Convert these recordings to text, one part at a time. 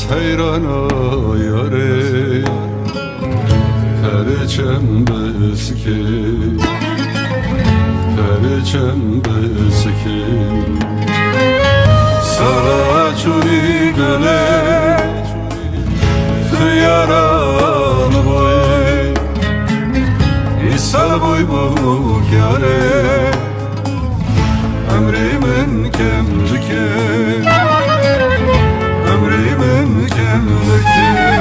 Seyrana yare Perçem beski Perçem beski Sara çuri göle Yaran boy İsal boy bu yare Emrimin kemdike Emrimin kemdike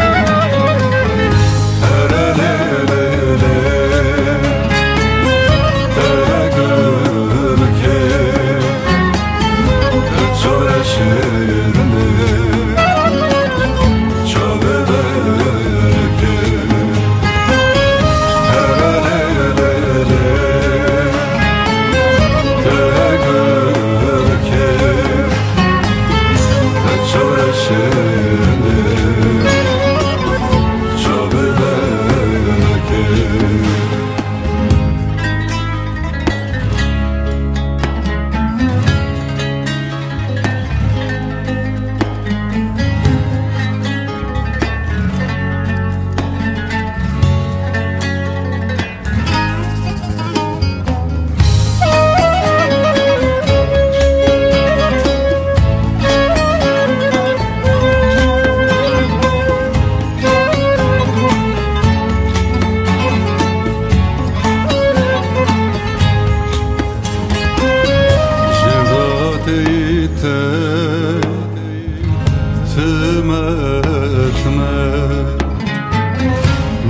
Tümetme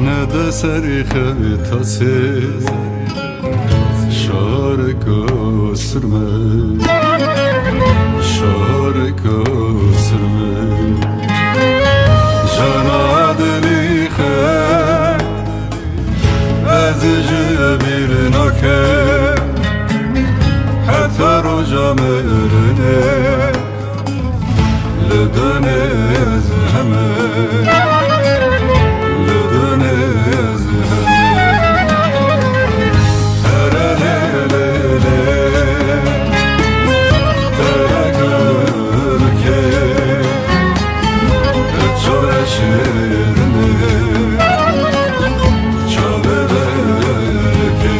ne de serhe tası şarkı sürme şarkı sürme Cana delihe ezici bir nake hatta rocam erine لدنيز همه لدنيز همه هره ليله ترگل که چور شیرنه چاله که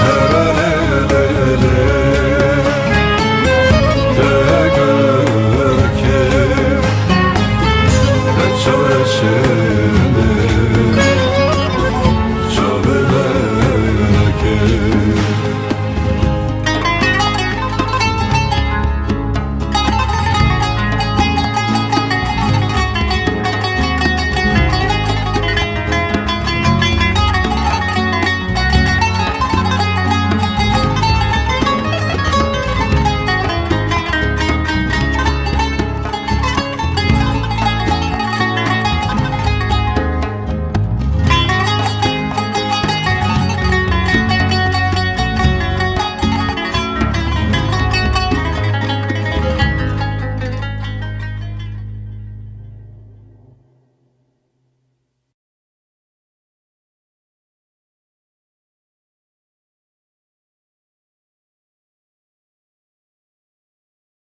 هره لیله Şöyle